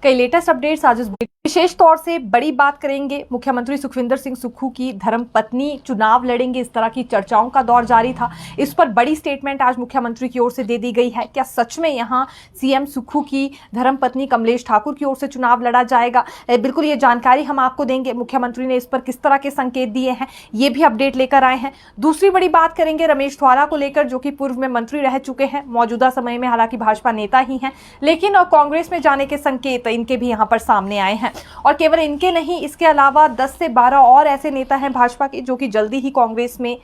कई latest updates आज इस विशेष तौर से बड़ी बात करेंगे। मुख्यमंत्री सुखविंदर सिंह सुक्खू की धर्मपत्नी चुनाव लड़ेंगे, इस तरह की चर्चाओं का दौर जारी था। इस पर बड़ी स्टेटमेंट आज मुख्यमंत्री की ओर से दे दी गई है। क्या सच में यहां सीएम सुक्खू की धर्मपत्नी कमलेश ठाकुर की ओर से चुनाव लड़ा जाएगा? बिल्कुल ये जानकारी हम आपको देंगे। मुख्यमंत्री ने इस पर किस तरह के संकेत दिए हैं, ये भी अपडेट लेकर आए हैं। दूसरी बड़ी बात करेंगे रमेश धवाला को लेकर, जो कि पूर्व में मंत्री रह चुके हैं, मौजूदा समय में हालांकि भाजपा नेता ही हैं, लेकिन कांग्रेस में जाने के संकेत इनके भी यहां पर सामने आए हैं। और केवल इनके नहीं, इसके अलावा 10 से 12 और ऐसे नेता हैं भाजपा के जो कि जल्दी ही कांग्रेस में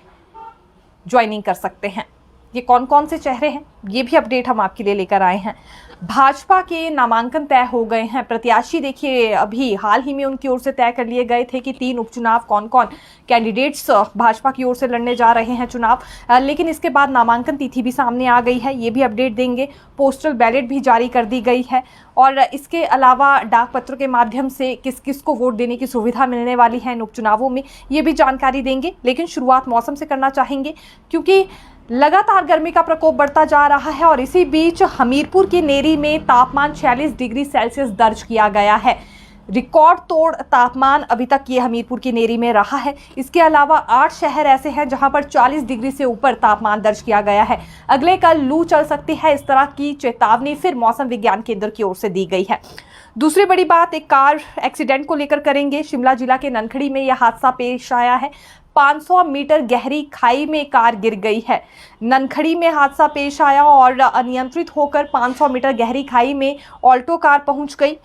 ज्वाइनिंग कर सकते हैं। ये कौन कौन से चेहरे हैं, ये भी अपडेट हम आपके लिए लेकर आए हैं। भाजपा के नामांकन तय हो गए हैं। प्रत्याशी देखिए, अभी हाल ही में उनकी ओर से तय कर लिए गए थे कि 3 उपचुनाव कौन कौन कैंडिडेट्स भाजपा की ओर से लड़ने जा रहे हैं चुनाव, लेकिन इसके बाद नामांकन तिथि भी सामने आ गई है, ये भी अपडेट देंगे। पोस्टल बैलेट भी जारी कर दी गई है और इसके अलावा डाक पत्र के माध्यम से किस किस को वोट देने की सुविधा मिलने वाली है इन उपचुनावों में, ये भी जानकारी देंगे। लेकिन शुरुआत मौसम से करना चाहेंगे, क्योंकि लगातार गर्मी का प्रकोप बढ़ता जा रहा है और इसी बीच हमीरपुर के नेरी में तापमान 46 डिग्री सेल्सियस दर्ज किया गया है। रिकॉर्ड तोड़ तापमान अभी तक ये हमीरपुर की नेरी में रहा है। इसके अलावा 8 शहर ऐसे हैं जहां पर 40 डिग्री से ऊपर तापमान दर्ज किया गया है। अगले कल लू चल सकती है, इस तरह की चेतावनी फिर मौसम विज्ञान केंद्र की ओर से दी गई है। दूसरी बड़ी बात एक कार एक्सीडेंट को लेकर करेंगे। शिमला जिला के ननखड़ी में यह हादसा पेश आया है। 500 मीटर गहरी खाई में कार गिर गई है। ननखड़ी में हादसा पेश आया और अनियंत्रित होकर 500 मीटर गहरी खाई में ऑल्टो कार पहुंच गई,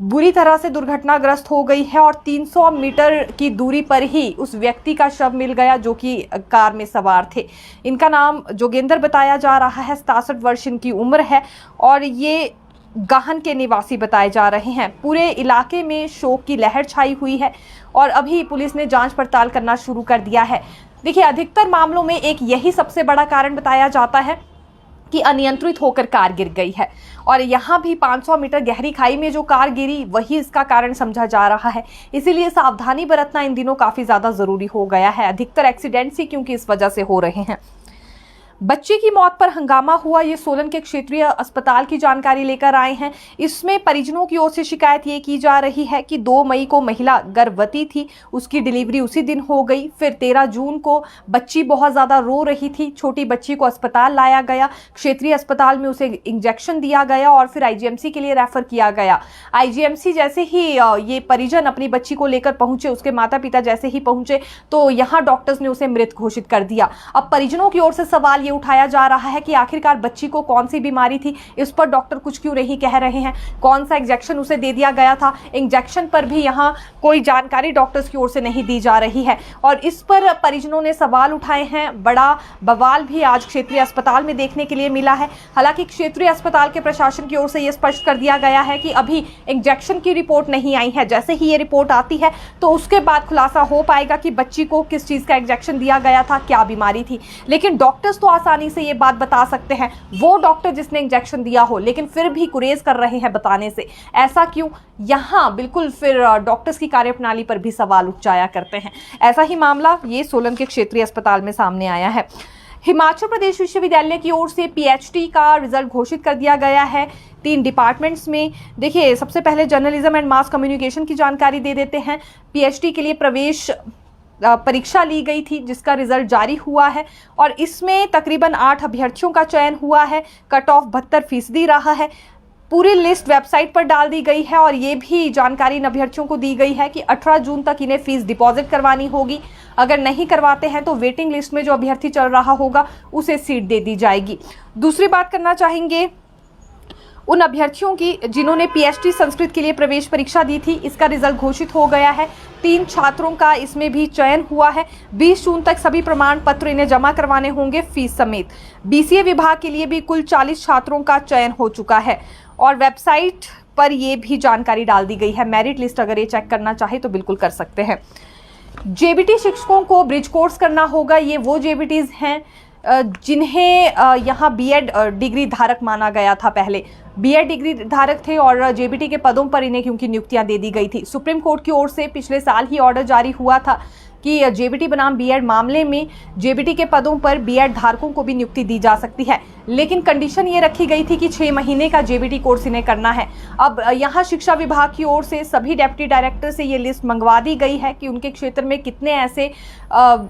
बुरी तरह से दुर्घटनाग्रस्त हो गई है और 300 मीटर की दूरी पर ही उस व्यक्ति का शव मिल गया जो कि कार में सवार थे। इनका नाम जोगेंद्र बताया जा रहा है, 67 वर्ष इनकी उम्र है और ये गाहन के निवासी बताए जा रहे हैं। पूरे इलाके में शोक की लहर छाई हुई है और अभी पुलिस ने जांच पड़ताल करना शुरू कर दिया है। देखिए, अधिकतर मामलों में एक यही सबसे बड़ा कारण बताया जाता है कि अनियंत्रित होकर कार गिर गई है और यहाँ भी 500 मीटर गहरी खाई में जो कार गिरी वही इसका कारण समझा जा रहा है। इसीलिए सावधानी बरतना इन दिनों काफ़ी ज़्यादा ज़रूरी हो गया है। अधिकतर एक्सीडेंट्स ही क्योंकि इस वजह से हो रहे हैं। बच्चे की मौत पर हंगामा हुआ, ये सोलन के क्षेत्रीय अस्पताल की जानकारी लेकर आए हैं। इसमें परिजनों की ओर से शिकायत ये की जा रही है कि 2 मई को महिला गर्भवती थी, उसकी डिलीवरी उसी दिन हो गई। फिर 13 जून को बच्ची बहुत ज़्यादा रो रही थी, छोटी बच्ची को अस्पताल लाया गया, क्षेत्रीय अस्पताल में उसे इंजेक्शन दिया गया और फिर आईजीएमसी के लिए रेफर किया गया। आईजीएमसी जैसे ही ये परिजन अपनी बच्ची को लेकर पहुंचे, उसके माता पिता जैसे ही पहुंचे तो यहाँ डॉक्टर्स ने उसे मृत घोषित कर दिया। अब परिजनों की ओर से सवाल उठाया जा रहा है कि आखिरकार बच्ची को कौन सी बीमारी थी, इस पर डॉक्टर कुछ क्यों नहीं कह रहे हैं। कौन सा इंजेक्शन उसे दे दिया गया था, इंजेक्शन पर भी यहां कोई जानकारी डॉक्टर्स की ओर से नहीं दी जा रही है और इस पर परिजनों ने सवाल उठाए हैं। बड़ा बवाल भी आज क्षेत्रीय अस्पताल में देखने के लिए मिला है। हालांकि क्षेत्रीय अस्पताल के प्रशासन की ओर से यह स्पष्ट कर दिया गया है कि अभी इंजेक्शन की रिपोर्ट नहीं आई है। जैसे ही ये रिपोर्ट आती है तो उसके बाद खुलासा हो पाएगा कि बच्ची को किस चीज का इंजेक्शन दिया गया था, क्या बीमारी थी। लेकिन डॉक्टर्स तो आसानी से ये बात बता सकते हैं, वो डॉक्टर जिसने इंजेक्शन दिया हो, लेकिन फिर भी गुरेज कर रहे हैं बताने से। ऐसा क्यों? यहां बिल्कुल फिर डॉक्टर्स की कार्यप्रणाली पर भी सवाल उठ जाया करते हैं। ऐसा ही मामला ये सोलन के क्षेत्रीय अस्पताल में सामने आया है। हिमाचल प्रदेश विश्वविद्यालय की ओर से पीएचडी का रिजल्ट घोषित कर दिया गया है 3 डिपार्टमेंट्स में। देखिए, सबसे पहले जर्नलिज्म एंड मास कम्युनिकेशन की जानकारी दे देते हैं। पीएचडी के लिए प्रवेश परीक्षा ली गई थी जिसका रिजल्ट जारी हुआ है और इसमें तकरीबन 8 अभ्यर्थियों का चयन हुआ है। कट ऑफ 72% रहा है। पूरी लिस्ट वेबसाइट पर डाल दी गई है और ये भी जानकारी इन अभ्यर्थियों को दी गई है कि 18 जून तक इन्हें फीस डिपॉजिट करवानी होगी। अगर नहीं करवाते हैं तो वेटिंग लिस्ट में जो अभ्यर्थी चल रहा होगा उसे सीट दे दी जाएगी। दूसरी बात करना चाहेंगे उन अभ्यर्थियों की जिन्होंने पीएचडी संस्कृत के लिए प्रवेश परीक्षा दी थी। इसका रिजल्ट घोषित हो गया है। 3 छात्रों का इसमें भी चयन हुआ है। 20 जून तक सभी प्रमाण पत्र इन्हें जमा करवाने होंगे फीस समेत। बीसीए विभाग के लिए भी कुल 40 छात्रों का चयन हो चुका है और वेबसाइट पर यह भी जानकारी डाल दी गई है। मेरिट लिस्ट अगर ये चेक करना चाहे तो बिल्कुल कर सकते हैं। जेबीटी शिक्षकों को ब्रिज कोर्स करना होगा। ये वो जेबीटीज हैं जिन्हें यहाँ बीएड डिग्री धारक माना गया था पहले। बीएड डिग्री धारक थे और जेबीटी के पदों पर इन्हें क्योंकि नियुक्तियां दे दी गई थी। सुप्रीम कोर्ट की ओर से पिछले साल ही ऑर्डर जारी हुआ था कि जेबीटी बनाम बीएड मामले में जेबीटी के पदों पर बीएड धारकों को भी नियुक्ति दी जा सकती है, लेकिन कंडीशन ये रखी गई थी कि 6 महीने का जेबीटी कोर्स इन्हें करना है। अब यहाँ शिक्षा विभाग की ओर से सभी डेप्यूटी डायरेक्टर से ये लिस्ट मंगवा दी गई है कि उनके क्षेत्र में कितने ऐसे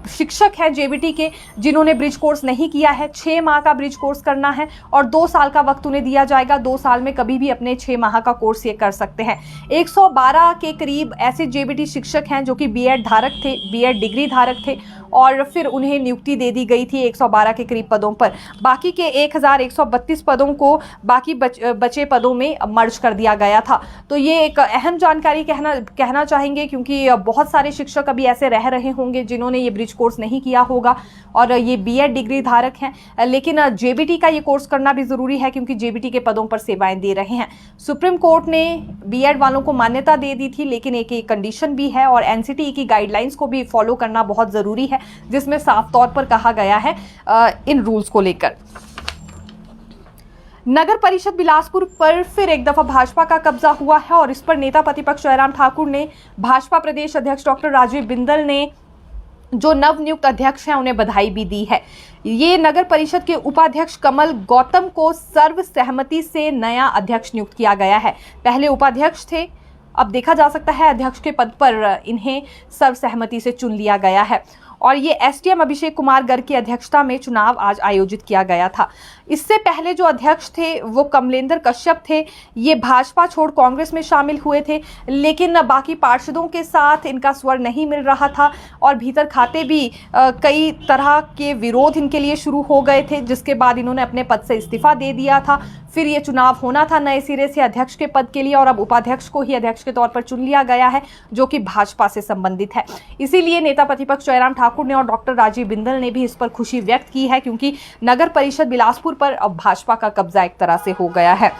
शिक्षक हैं जेबीटी के जिन्होंने ब्रिज कोर्स नहीं किया है। 6 माह का ब्रिज कोर्स करना है और 2 साल का वक्त उन्हें दिया जाएगा। 2 साल में कभी भी अपने 6 माह का कोर्स ये कर सकते हैं। 112 के करीब ऐसे जेबीटी शिक्षक हैं जो कि बीएड धारक थे, बीएड डिग्री धारक थे और फिर उन्हें नियुक्ति दे दी गई थी 112 के करीब पदों पर। बाकी के 1132 पदों को बाकी बचे पदों में मर्ज कर दिया गया था। तो ये एक अहम जानकारी कहना चाहेंगे, क्योंकि बहुत सारे शिक्षक अभी ऐसे रह रहे होंगे जिन्होंने ये ब्रिज कोर्स नहीं किया होगा और ये बीएड डिग्री धारक हैं, लेकिन जेबीटी का ये कोर्स करना भी जरूरी है क्योंकि जेबीटी के पदों पर सेवाएं दे रहे हैं। सुप्रीम कोर्ट ने बीएड वालों को मान्यता दे दी थी, लेकिन एक कंडीशन भी है और एनसीटी की गाइडलाइंस को भी फॉलो करना बहुत जरूरी है, जिसमें साफ तौर पर कहा गया है इन रूल्स को लेकर। नगर परिषद बिलासपुर पर फिर एक दफा भाजपा का कब्जा हुआ है और इस पर नेता प्रतिपक्ष जयराम ठाकुर ने भाजपा प्रदेश अध्यक्ष डॉक्टर राजीव बिंदल ने जो नवनियुक्त अध्यक्ष हैं उन्हें बधाई भी दी है। ये नगर परिषद के उपाध्यक्ष कमल गौतम को सर्वसहमति से नया अध्यक्ष नियुक्त किया गया है। पहले उपाध्यक्ष थे, अब देखा जा सकता है अध्यक्ष के पद पर इन्हें सर्वसहमति से चुन लिया गया है और ये एसडीएम अभिषेक कुमार गर्ग की अध्यक्षता में चुनाव आज आयोजित किया गया था। इससे पहले जो अध्यक्ष थे वो कमलेंद्र कश्यप थे। ये भाजपा छोड़ कांग्रेस में शामिल हुए थे, लेकिन बाकी पार्षदों के साथ इनका स्वर नहीं मिल रहा था और भीतर खाते भी कई तरह के विरोध इनके लिए शुरू हो गए थे, जिसके बाद इन्होंने अपने पद से इस्तीफा दे दिया था। फिर ये चुनाव होना था नए सिरे से अध्यक्ष के पद के लिए और अब उपाध्यक्ष को ही अध्यक्ष के तौर पर चुन लिया गया है, जो कि भाजपा से संबंधित है। इसीलिए नेता प्रतिपक्ष जयराम ठाकुर ने और डॉक्टर राजीव बिंदल ने भी इस पर खुशी व्यक्त की है, क्योंकि नगर परिषद बिलासपुर पर अब भाजपा का कब्जा एक तरह से हो गया है।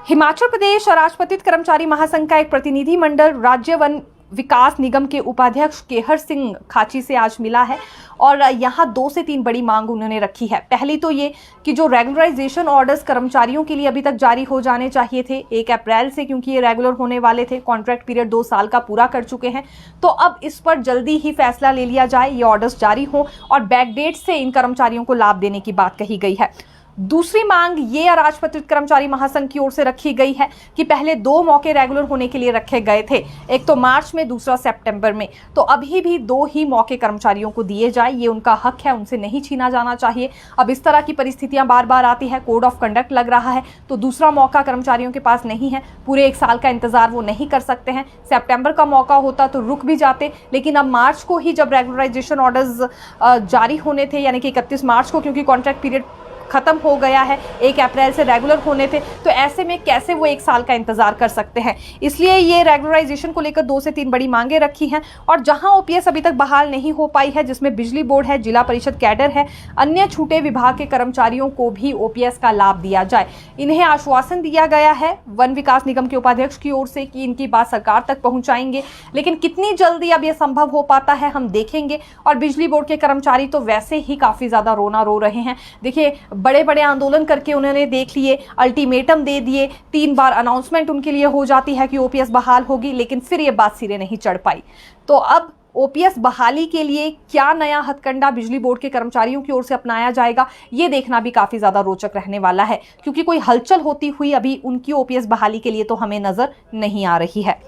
हिमाचल प्रदेश अराजपत्रित कर्मचारी महासंघ का एक प्रतिनिधि मंडल राज्य वन विकास निगम के उपाध्यक्ष केहर सिंह खाची से आज मिला है और यहाँ 2 से 3 बड़ी मांग उन्होंने रखी है। पहली तो ये कि जो रेगुलराइजेशन ऑर्डर्स कर्मचारियों के लिए अभी तक जारी हो जाने चाहिए थे 1 अप्रैल से, क्योंकि ये रेगुलर होने वाले थे, कॉन्ट्रैक्ट पीरियड 2 साल का पूरा कर चुके हैं, तो अब इस पर जल्दी ही फैसला ले लिया जाए, ये ऑर्डर्स जारी हो और बैकडेट से इन कर्मचारियों को लाभ देने की बात कही गई है। दूसरी मांग ये अराजपत्रित कर्मचारी महासंघ की ओर से रखी गई है कि पहले 2 मौके रेगुलर होने के लिए रखे गए थे, एक तो मार्च में, दूसरा सितंबर में, तो अभी भी 2 ही मौके कर्मचारियों को दिए जाए। ये उनका हक है, उनसे नहीं छीना जाना चाहिए। अब इस तरह की परिस्थितियां बार बार आती है, कोड ऑफ कंडक्ट लग रहा है, तो दूसरा मौका कर्मचारियों के पास नहीं है, पूरे 1 साल का इंतजार वो नहीं कर सकते हैं। सितंबर का मौका होता तो रुक भी जाते, लेकिन अब मार्च को ही जब रेगुलराइजेशन ऑर्डर्स जारी होने थे, यानी कि 31 मार्च को, क्योंकि कॉन्ट्रैक्ट पीरियड खत्म हो गया है, 1 अप्रैल से रेगुलर होने थे, तो ऐसे में कैसे वो 1 साल का इंतजार कर सकते हैं। इसलिए ये रेगुलराइजेशन को लेकर 2 से 3 बड़ी मांगे रखी हैं और जहां ओपीएस अभी तक बहाल नहीं हो पाई है, जिसमें बिजली बोर्ड है, जिला परिषद कैडर है, अन्य छूटे विभाग के कर्मचारियों को भी ओपीएस का लाभ दिया जाए। इन्हें आश्वासन दिया गया है वन विकास निगम के उपाध्यक्ष की ओर से कि इनकी बात सरकार तक पहुंचाएंगे, लेकिन कितनी जल्दी अब यह संभव हो पाता है हम देखेंगे। और बिजली बोर्ड के कर्मचारी तो वैसे ही काफी ज्यादा रोना रो रहे हैं। देखिए, बड़े बड़े आंदोलन करके उन्होंने देख लिए, अल्टीमेटम दे दिए, 3 बार अनाउंसमेंट उनके लिए हो जाती है कि ओपीएस बहाल होगी, लेकिन फिर ये बात सिरे नहीं चढ़ पाई। तो अब ओपीएस बहाली के लिए क्या नया हथकंडा बिजली बोर्ड के कर्मचारियों की ओर से अपनाया जाएगा, ये देखना भी काफी ज्यादा रोचक रहने वाला है, क्योंकि कोई हलचल होती हुई अभी उनकी ओपीएस बहाली के लिए तो हमें नजर नहीं आ रही है।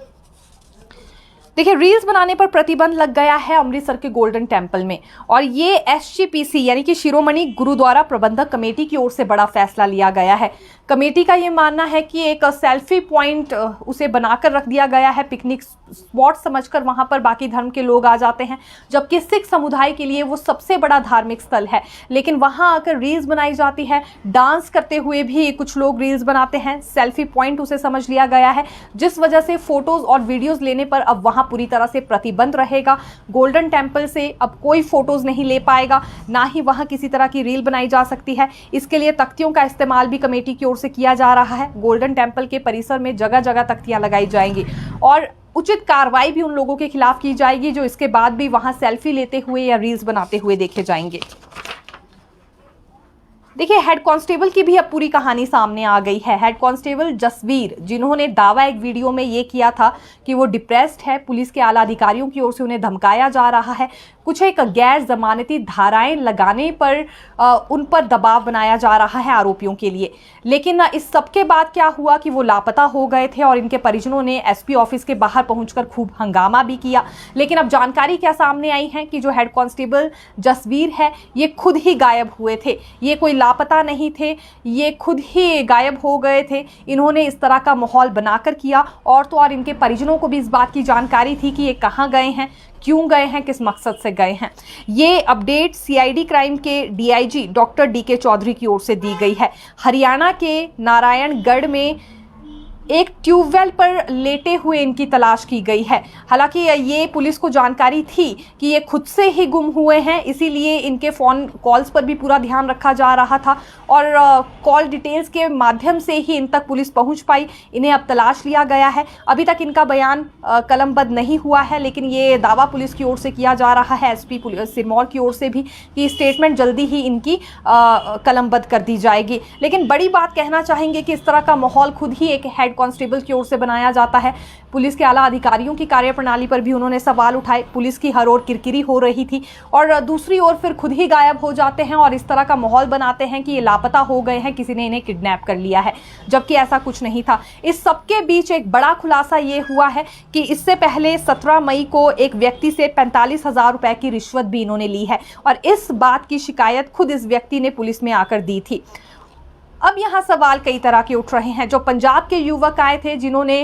देखिए, रील्स बनाने पर प्रतिबंध लग गया है अमृतसर के गोल्डन टेम्पल में और ये एसजीपीसी यानी कि शिरोमणि गुरुद्वारा प्रबंधक कमेटी की ओर से बड़ा फैसला लिया गया है। कमेटी का ये मानना है कि एक सेल्फी पॉइंट उसे बनाकर रख दिया गया है, पिकनिक स्पॉट समझकर वहां पर बाकी धर्म के लोग आ जाते हैं, जबकि सिख समुदाय के लिए वो सबसे बड़ा धार्मिक स्थल है, लेकिन वहां आकर रील्स बनाई जाती है। डांस करते हुए भी कुछ लोग रील्स बनाते हैं, सेल्फी पॉइंट उसे समझ लिया गया है, जिस वजह से फोटोज और वीडियोज लेने पर अब वहां पूरी तरह से प्रतिबंध रहेगा। गोल्डन टेम्पल से अब कोई फोटोज नहीं ले पाएगा, ना ही वहां किसी तरह की रील बनाई जा सकती है। इसके लिए तख्तियों का इस्तेमाल भी कमेटी की ओर से किया जा रहा है। गोल्डन टेम्पल के परिसर में जगह जगह तख्तियां लगाई जाएंगी और उचित कार्रवाई भी उन लोगों के खिलाफ की जाएगी जो इसके बाद भी वहां सेल्फी लेते हुए या रील्स बनाते हुए देखे जाएंगे। देखिए, हेड कांस्टेबल की भी अब पूरी कहानी सामने आ गई है। हेड कांस्टेबल जसवीर, जिन्होंने दावा एक वीडियो में ये किया था कि वो डिप्रेस्ड है, पुलिस के आला अधिकारियों की ओर से उन्हें धमकाया जा रहा है, कुछ एक गैर जमानती धाराएं लगाने पर उन पर दबाव बनाया जा रहा है आरोपियों के लिए। लेकिन इस सबके बाद क्या हुआ कि वो लापता हो गए थे और इनके परिजनों ने एसपी ऑफिस के बाहर पहुंचकर खूब हंगामा भी किया। लेकिन अब जानकारी क्या सामने आई है कि जो हेड कांस्टेबल जसवीर है, ये खुद ही गायब हुए थे। ये कोई लापता नहीं थे, ये खुद ही गायब हो गए थे। इन्होंने इस तरह का माहौल बनाकर किया, और तो और इनके परिजनों को भी इस बात की जानकारी थी कि ये कहाँ गए हैं, क्यों गए हैं, किस मकसद से गए हैं। ये अपडेट सीआईडी क्राइम के डीआईजी डॉक्टर डीके चौधरी की ओर से दी गई है। हरियाणा के नारायणगढ़ में एक ट्यूबवेल पर लेटे हुए इनकी तलाश की गई है। हालांकि ये पुलिस को जानकारी थी कि ये खुद से ही गुम हुए हैं, इसीलिए इनके फ़ोन कॉल्स पर भी पूरा ध्यान रखा जा रहा था और कॉल डिटेल्स के माध्यम से ही इन तक पुलिस पहुंच पाई। इन्हें अब तलाश लिया गया है। अभी तक इनका बयान कलमबद्ध नहीं हुआ है, लेकिन ये दावा पुलिस की ओर से किया जा रहा है, एसपी सिरमौर की ओर से भी, कि स्टेटमेंट जल्दी ही इनकी कलमबद्ध कर दी जाएगी। लेकिन बड़ी बात कहना चाहेंगे कि इस तरह का माहौल खुद ही एक हेड कांस्टेबल की ओर से बनाया जाता है। पुलिस के आला अधिकारियों की कार्यप्रणाली पर भी उन्होंने सवाल उठाए। पुलिस की हर ओर किरकिरी हो रही थी और दूसरी ओर फिर खुद ही गायब हो जाते हैं और इस तरह का माहौल बनाते हैं कि ये लापता हो गए हैं, किसी ने इन्हें किडनैप कर लिया है, जबकि ऐसा कुछ नहीं था। इस सबके बीच एक बड़ा खुलासा ये हुआ है कि इससे पहले 17 मई को एक व्यक्ति से 45,000 रुपए की रिश्वत भी इन्होंने ली है और इस बात की शिकायत खुद इस व्यक्ति ने पुलिस में आकर दी थी। अब यहाँ सवाल कई तरह के उठ रहे हैं। जो पंजाब के युवक आए थे, जिन्होंने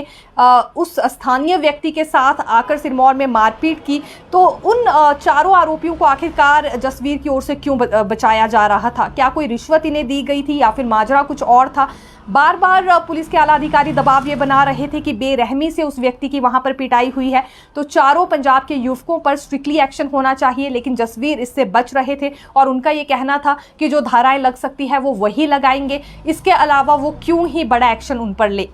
उस स्थानीय व्यक्ति के साथ आकर सिरमौर में मारपीट की, तो उन चारों आरोपियों को आखिरकार जसवीर की ओर से क्यों बचाया जा रहा था? क्या कोई रिश्वत इन्हें दी गई थी या फिर माजरा कुछ और था? बार बार पुलिस के आला अधिकारी दबाव ये बना रहे थे कि बेरहमी से उस व्यक्ति की वहां पर पिटाई हुई है, तो चारों पंजाब के युवकों पर स्ट्रिक्टली एक्शन होना चाहिए। लेकिन जसवीर इससे बच रहे थे और उनका ये कहना था कि जो धाराएं लग सकती है वो वही लगाएंगे, इसके अलावा वो क्यों ही बड़ा एक्शन उन पर ले।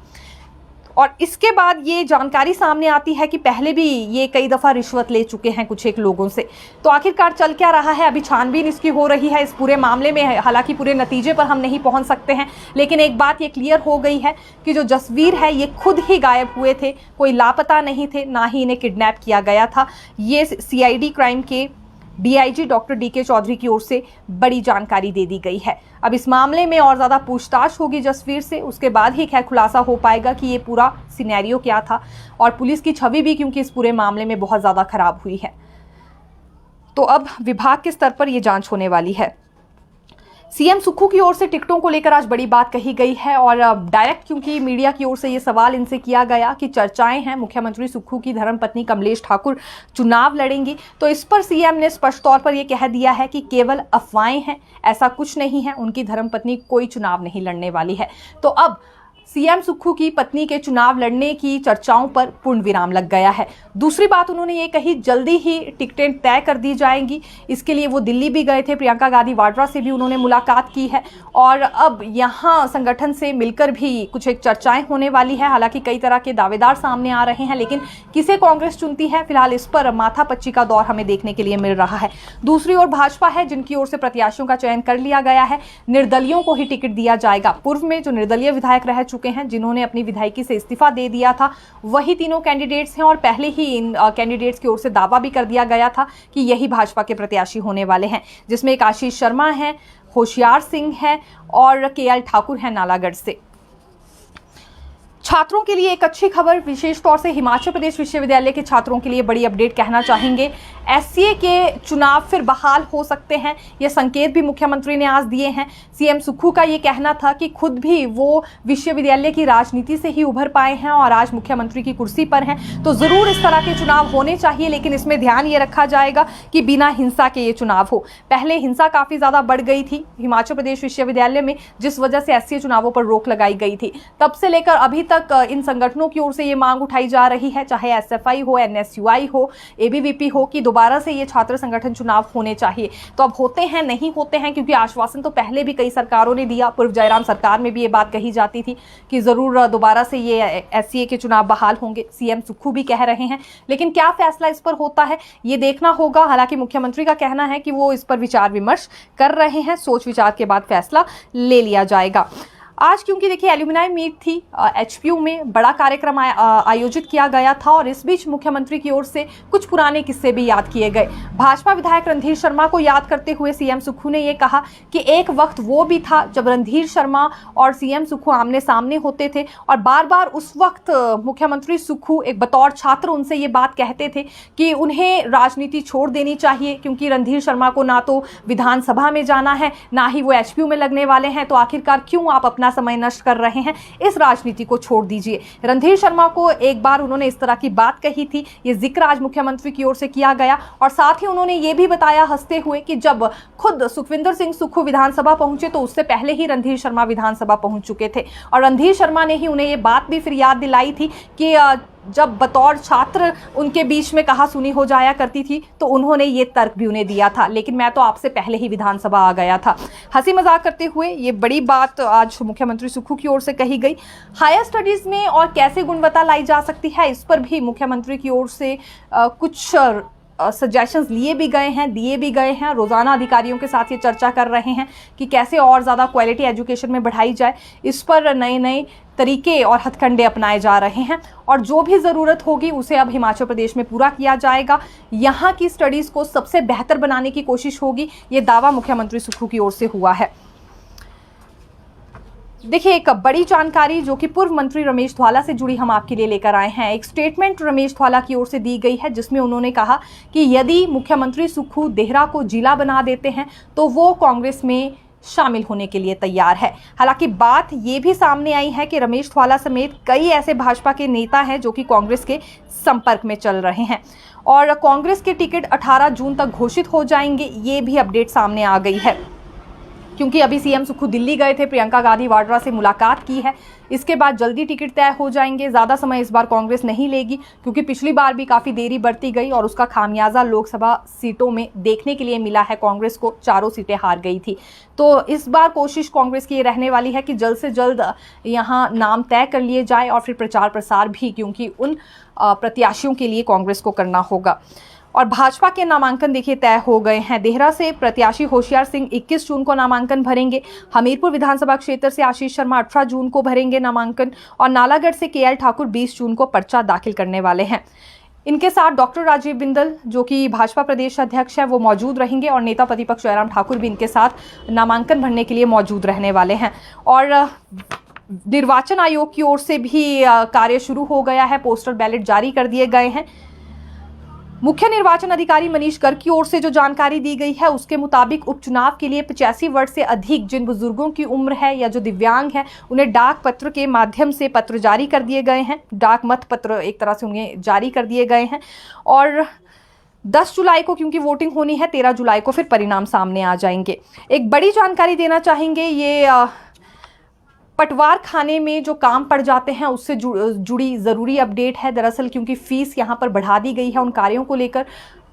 और इसके बाद ये जानकारी सामने आती है कि पहले भी ये कई दफ़ा रिश्वत ले चुके हैं कुछ एक लोगों से। तो आखिरकार चल क्या रहा है? अभी छानबीन इसकी हो रही है इस पूरे मामले में। हालांकि पूरे नतीजे पर हम नहीं पहुंच सकते हैं, लेकिन एक बात ये क्लियर हो गई है कि जो जसवीर है ये खुद ही गायब हुए थे, कोई लापता नहीं थे, ना ही इन्हें किडनैप किया गया था। ये सीआईडी क्राइम के डीआईजी डॉक्टर डीके चौधरी की ओर से बड़ी जानकारी दे दी गई है। अब इस मामले में और ज़्यादा पूछताछ होगी जसवीर से, उसके बाद ही खैर खुलासा हो पाएगा कि ये पूरा सिनेरियो क्या था और पुलिस की छवि भी क्योंकि इस पूरे मामले में बहुत ज़्यादा खराब हुई है। तो अब विभाग के स्तर पर यह जांच होने वाली है। सीएम सुक्खू की ओर से टिकटों को लेकर आज बड़ी बात कही गई है और डायरेक्ट क्योंकि मीडिया की ओर से ये सवाल इनसे किया गया कि चर्चाएं हैं मुख्यमंत्री सुक्खू की धर्मपत्नी कमलेश ठाकुर चुनाव लड़ेंगी, तो इस पर सीएम ने स्पष्ट तौर पर यह कह दिया है कि केवल अफवाहें हैं, ऐसा कुछ नहीं है, उनकी धर्मपत्नी कोई चुनाव नहीं लड़ने वाली है। तो अब सीएम सुक्खू की पत्नी के चुनाव लड़ने की चर्चाओं पर पूर्ण विराम लग गया है। दूसरी बात उन्होंने ये कही, जल्दी ही टिकटें तय कर दी जाएंगी। इसके लिए वो दिल्ली भी गए थे, प्रियंका गांधी वाड्रा से भी उन्होंने मुलाकात की है और अब यहाँ संगठन से मिलकर भी कुछ एक चर्चाएं होने वाली है। हालांकि कई तरह के दावेदार सामने आ रहे हैं, लेकिन किसे कांग्रेस चुनती है, फिलहाल इस पर माथापच्ची का दौर हमें देखने के लिए मिल रहा है। दूसरी ओर भाजपा है, जिनकी ओर से प्रत्याशियों का चयन कर लिया गया है। निर्दलियों को ही टिकट दिया जाएगा। पूर्व में जो निर्दलीय विधायक रह चुके हैं, जिन्होंने अपनी विधायकी से इस्तीफा दे दिया था, वही तीनों कैंडिडेट्स हैं और पहले ही इन कैंडिडेट्स की ओर से दावा भी कर दिया गया था कि यही भाजपा के प्रत्याशी होने वाले हैं, जिसमें एक आशीष शर्मा है, होशियार सिंह है और केएल ठाकुर है नालागढ़ से। छात्रों के लिए एक अच्छी खबर, विशेष तौर से हिमाचल प्रदेश विश्वविद्यालय के छात्रों के लिए बड़ी अपडेट कहना चाहेंगे। एससीए के चुनाव फिर बहाल हो सकते हैं, ये संकेत भी मुख्यमंत्री ने आज दिए हैं। सीएम सुक्खू का ये कहना था कि खुद भी वो विश्वविद्यालय की राजनीति से ही उभर पाए हैं और आज मुख्यमंत्री की कुर्सी पर हैं, तो जरूर इस तरह के चुनाव होने चाहिए, लेकिन इसमें ध्यान ये रखा जाएगा कि बिना हिंसा के ये चुनाव हो। पहले हिंसा काफी ज्यादा बढ़ गई थी हिमाचल प्रदेश विश्वविद्यालय में, जिस वजह से एससीए चुनावों पर रोक लगाई गई थी। तब से लेकर अभी तक इन संगठनों की ओर से ये मांग उठाई जा रही है, चाहे एसएफआई हो, एनएसयूआई हो, एबीवीपी हो, कि दोबारा से ये छात्र संगठन चुनाव होने चाहिए। तो अब होते हैं नहीं होते हैं, क्योंकि आश्वासन तो पहले भी कई सरकारों ने दिया। पूर्व जयराम सरकार में भी ये बात कही जाती थी कि जरूर दोबारा से ये एससीए के चुनाव बहाल होंगे, सीएम सुक्खू भी कह रहे हैं। लेकिन क्या फैसला इस पर होता है ये देखना होगा। हालांकि मुख्यमंत्री का कहना है कि वो इस पर विचार विमर्श कर रहे हैं, सोच विचार के बाद फैसला ले लिया जाएगा। आज क्योंकि देखिए एल्यूमिनाई मीट थी, एचपीयू में बड़ा कार्यक्रम आयोजित किया गया था और इस बीच मुख्यमंत्री की ओर से कुछ पुराने किस्से भी याद किए गए। भाजपा विधायक रणधीर शर्मा को याद करते हुए सीएम सुक्खू ने यह कहा कि एक वक्त वो भी था जब रणधीर शर्मा और सीएम सुक्खू आमने सामने होते थे और बार बार उस वक्त मुख्यमंत्री सुक्खू एक बतौर छात्र उनसे ये बात कहते थे कि उन्हें राजनीति छोड़ देनी चाहिए, क्योंकि रणधीर शर्मा को ना तो विधानसभा में जाना है, ना ही वो एचपीयू में लगने वाले हैं, तो आखिरकार क्यों आप अपना समय नष्ट कर रहे हैं, इस राजनीति को छोड़ दीजिए। रणधीर शर्मा को एक बार उन्होंने इस तरह की बात कही थी, ये जिक्र आज मुख्यमंत्री की ओर से किया गया। और साथ ही उन्होंने ये भी बताया हंसते हुए कि जब खुद सुखविंदर सिंह सुक्खू विधानसभा पहुंचे तो उससे पहले ही रणधीर शर्मा विधानसभा पहुंच चुके थे और रणधीर शर्मा ने ही उन्हें ये बात भी फिर याद दिलाई थी कि जब बतौर छात्र उनके बीच में कहा सुनी हो जाया करती थी तो उन्होंने ये तर्क भी उन्हें दिया था, लेकिन मैं तो आपसे पहले ही विधानसभा आ गया था। हंसी मजाक करते हुए ये बड़ी बात आज मुख्यमंत्री सुक्खू की ओर से कही गई। हायर स्टडीज में और कैसे गुणवत्ता लाई जा सकती है, इस पर भी मुख्यमंत्री की ओर से कुछ सजेशंस लिए भी गए हैं, दिए भी गए हैं। रोजाना अधिकारियों के साथ ये चर्चा कर रहे हैं कि कैसे और ज़्यादा क्वालिटी एजुकेशन में बढ़ाई जाए। इस पर नए नए तरीके और हथकंडे अपनाए जा रहे हैं और जो भी ज़रूरत होगी उसे अब हिमाचल प्रदेश में पूरा किया जाएगा। यहाँ की स्टडीज़ को सबसे बेहतर बनाने की कोशिश होगी, ये दावा मुख्यमंत्री सुक्खू की ओर से हुआ है। देखिए एक बड़ी जानकारी जो कि पूर्व मंत्री रमेश धवाला से जुड़ी हम आपके लिए लेकर आए हैं। एक स्टेटमेंट रमेश धवाला की ओर से दी गई है जिसमें उन्होंने कहा कि यदि मुख्यमंत्री सुक्खू देहरा को जिला बना देते हैं तो वो कांग्रेस में शामिल होने के लिए तैयार है। हालांकि बात ये भी सामने आई है कि रमेश धवाला समेत कई ऐसे भाजपा के नेता हैं जो कि कांग्रेस के संपर्क में चल रहे हैं और कांग्रेस के टिकट 18 जून तक घोषित हो जाएंगे, ये भी अपडेट सामने आ गई है। क्योंकि अभी सीएम सुक्खू दिल्ली गए थे, प्रियंका गांधी वाड्रा से मुलाकात की है, इसके बाद जल्दी टिकट तय हो जाएंगे। ज़्यादा समय इस बार कांग्रेस नहीं लेगी क्योंकि पिछली बार भी काफ़ी देरी बरती गई और उसका खामियाजा लोकसभा सीटों में देखने के लिए मिला है। कांग्रेस को 4 सीटें हार गई थी, तो इस बार कोशिश कांग्रेस की ये रहने वाली है कि जल्द से जल्द यहाँ नाम तय कर लिए जाए और फिर प्रचार प्रसार भी, क्योंकि उन प्रत्याशियों के लिए कांग्रेस को करना होगा। और भाजपा के नामांकन देखिए तय हो गए हैं। देहरा से प्रत्याशी होशियार सिंह 21 जून को नामांकन भरेंगे। हमीरपुर विधानसभा क्षेत्र से आशीष शर्मा 18 जून को भरेंगे नामांकन और नालागढ़ से केएल ठाकुर 20 जून को पर्चा दाखिल करने वाले हैं। इनके साथ डॉक्टर राजीव बिंदल जो कि भाजपा प्रदेश अध्यक्ष है वो मौजूद रहेंगे और नेता प्रतिपक्ष जयराम ठाकुर भी इनके साथ नामांकन भरने के लिए मौजूद रहने वाले हैं। और निर्वाचन आयोग की ओर से भी कार्य शुरू हो गया है, पोस्टल बैलेट जारी कर दिए गए हैं। मुख्य निर्वाचन अधिकारी मनीष गर्ग की ओर से जो जानकारी दी गई है उसके मुताबिक उपचुनाव के लिए 85 वर्ष से अधिक जिन बुजुर्गों की उम्र है या जो दिव्यांग है उन्हें डाक पत्र के माध्यम से पत्र जारी कर दिए गए हैं। डाक मत पत्र एक तरह से उन्हें जारी कर दिए गए हैं और 10 जुलाई को क्योंकि वोटिंग होनी है, 13 जुलाई को फिर परिणाम सामने आ जाएंगे। एक बड़ी जानकारी देना चाहेंगे, ये पटवार खाने में जो काम पड़ जाते हैं उससे जुड़ी ज़रूरी अपडेट है। दरअसल क्योंकि फ़ीस यहाँ पर बढ़ा दी गई है उन कार्यों को लेकर,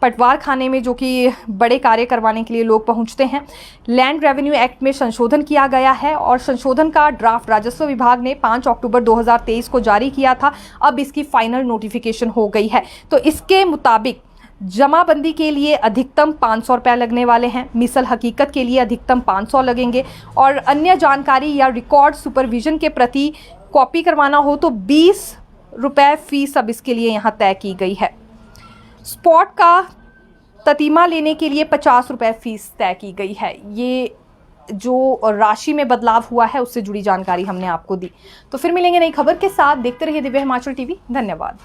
पटवार खाने में जो कि बड़े कार्य करवाने के लिए लोग पहुँचते हैं, लैंड रेवेन्यू एक्ट में संशोधन किया गया है और संशोधन का ड्राफ्ट राजस्व विभाग ने 5 अक्टूबर 2023 को जारी किया था। अब इसकी फाइनल नोटिफिकेशन हो गई है। तो इसके मुताबिक जमाबंदी के लिए अधिकतम 500 रुपये लगने वाले हैं, मिसल हकीकत के लिए अधिकतम 500 लगेंगे और अन्य जानकारी या रिकॉर्ड सुपरविजन के प्रति कॉपी करवाना हो तो 20 रुपये फीस अब इसके लिए यहाँ तय की गई है। स्पॉट का ततीमा लेने के लिए 50 रुपये फीस तय की गई है। ये जो राशि में बदलाव हुआ है उससे जुड़ी जानकारी हमने आपको दी। तो फिर मिलेंगे नई खबर के साथ, देखते रहिए दिव्य हिमाचल टीवी। धन्यवाद।